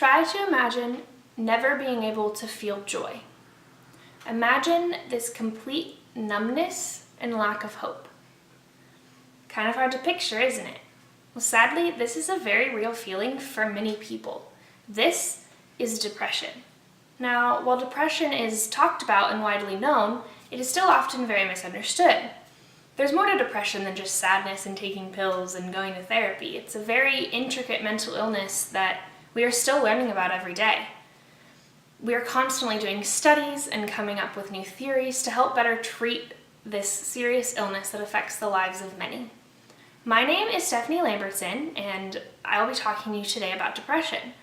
Try to imagine never being able to feel joy. Imagine this complete numbness and lack of hope. Kind of hard to picture, isn't it? Well, sadly, this is a very real feeling for many people. This is depression. Now, while depression is talked about and widely known, it is still often very misunderstood. There's more to depression than just sadness and taking pills and going to therapy. It's a very intricate mental illness that we are still learning about every day. We are constantly doing studies and coming up with new theories to help better treat this serious illness that affects the lives of many. My name is Stephanie Lambertson, and I'll be talking to you today about depression.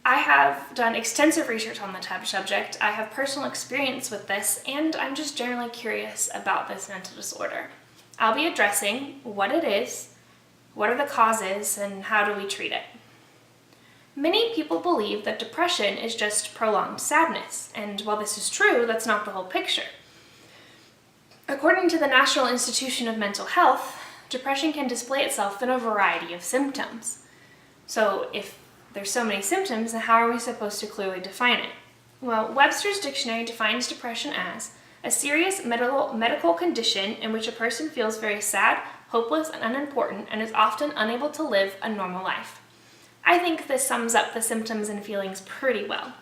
I have done extensive research on the subject, I have personal experience with this, and I'm just generally curious about this mental disorder. I'll be addressing what it is, what are the causes, and how do we treat it. Many people believe that depression is just prolonged sadness, and while this is true, that's not the whole picture. According to the National Institution of Mental Health, depression can display itself in a variety of symptoms. So if there's so many symptoms, then how are we supposed to clearly define it? Well, Webster's Dictionary defines depression as a serious medical condition in which a person feels very sad, hopeless, and unimportant, and is often unable to live a normal life. I think this sums up the symptoms and feelings pretty well.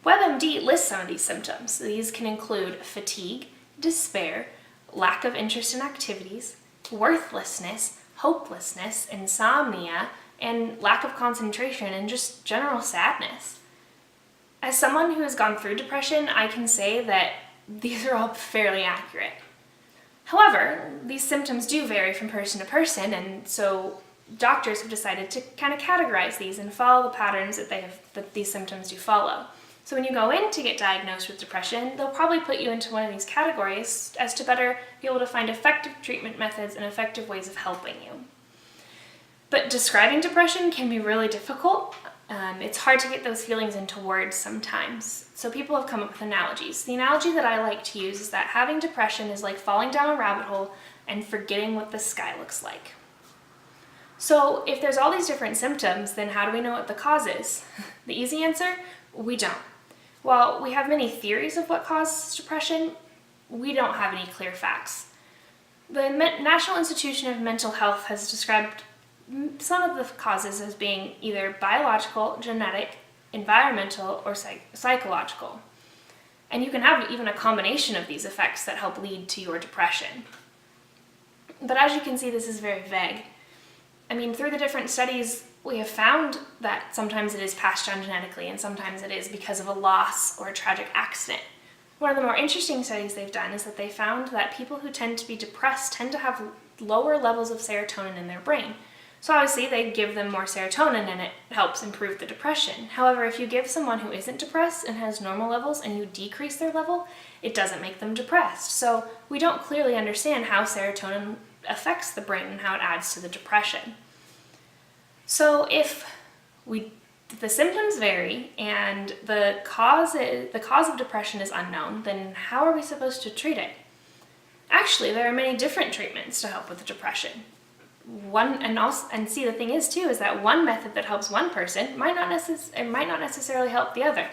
WebMD lists some of these symptoms. These can include fatigue, despair, lack of interest in activities, worthlessness, hopelessness, insomnia, and lack of concentration, and just general sadness. As someone who has gone through depression, I can say that these are all fairly accurate. However, these symptoms do vary from person to person, and so doctors have decided to kind of categorize these and follow the patterns that these symptoms do follow. So when you go in to get diagnosed with depression, they'll probably put you into one of these categories as to better be able to find effective treatment methods and effective ways of helping you. But describing depression can be really difficult. It's hard to get those feelings into words sometimes. So people have come up with analogies. The analogy that I like to use is that having depression is like falling down a rabbit hole and forgetting what the sky looks like. So if there's all these different symptoms, then how do we know what the cause is? The easy answer, we don't. While we have many theories of what causes depression, we don't have any clear facts. The National Institution of Mental Health has described some of the causes as being either biological, genetic, environmental, or psychological. And you can have even a combination of these effects that help lead to your depression. But as you can see, this is very vague. I mean, through the different studies, we have found that sometimes it is passed down genetically and sometimes it is because of a loss or a tragic accident. One of the more interesting studies they've done is that they found that people who tend to be depressed tend to have lower levels of serotonin in their brain. So obviously they give them more serotonin and it helps improve the depression. However, if you give someone who isn't depressed and has normal levels and you decrease their level, it doesn't make them depressed. So we don't clearly understand how serotonin affects the brain and how it adds to the depression. So if the symptoms vary and the cause of depression is unknown, then how are we supposed to treat it? Actually, there are many different treatments to help with depression. And see, the thing is too is that one method that helps one person might not necessarily help the other.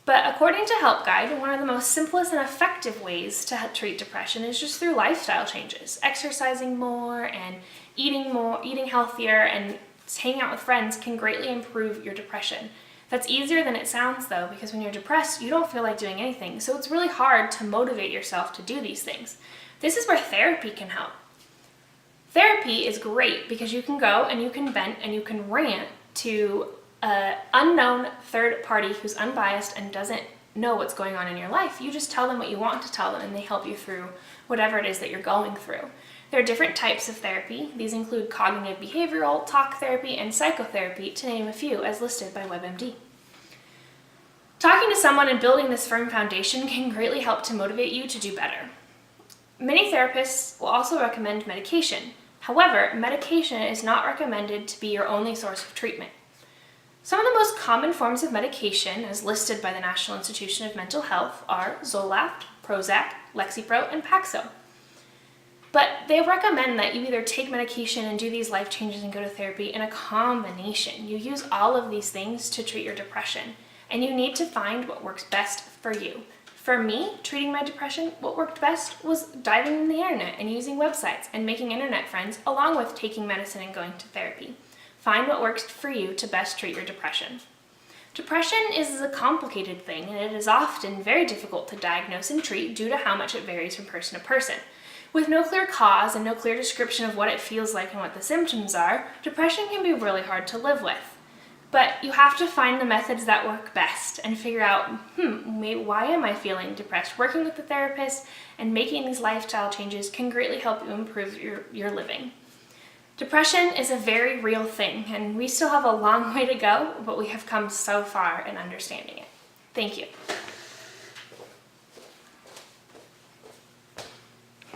But according to Help Guide, one of the most simplest and effective ways to treat depression is just through lifestyle changes. Exercising more and eating healthier, and hanging out with friends can greatly improve your depression. That's easier than it sounds though, because when you're depressed, you don't feel like doing anything. So it's really hard to motivate yourself to do these things. This is where therapy can help. Therapy is great because you can go and you can vent and you can rant to an unknown third party who's unbiased and doesn't know what's going on in your life. You just tell them what you want to tell them and they help you through whatever it is that you're going through. There are different types of therapy. These include cognitive behavioral, talk therapy, and psychotherapy, to name a few, as listed by WebMD. Talking to someone and building this firm foundation can greatly help to motivate you to do better. Many therapists will also recommend medication. However, medication is not recommended to be your only source of treatment. Some of the most common forms of medication, as listed by the National Institution of Mental Health, are Zoloft, Prozac, Lexapro, and Paxil. But they recommend that you either take medication and do these life changes and go to therapy in a combination. You use all of these things to treat your depression, and you need to find what works best for you. For me, treating my depression, what worked best was diving in the internet and using websites and making internet friends, along with taking medicine and going to therapy. Find what works for you to best treat your depression. Depression is a complicated thing, and it is often very difficult to diagnose and treat due to how much it varies from person to person. With no clear cause and no clear description of what it feels like and what the symptoms are, depression can be really hard to live with. But you have to find the methods that work best and figure out, why am I feeling depressed? Working with a therapist and making these lifestyle changes can greatly help you improve your living. Depression is a very real thing, and we still have a long way to go, but we have come so far in understanding it. Thank you.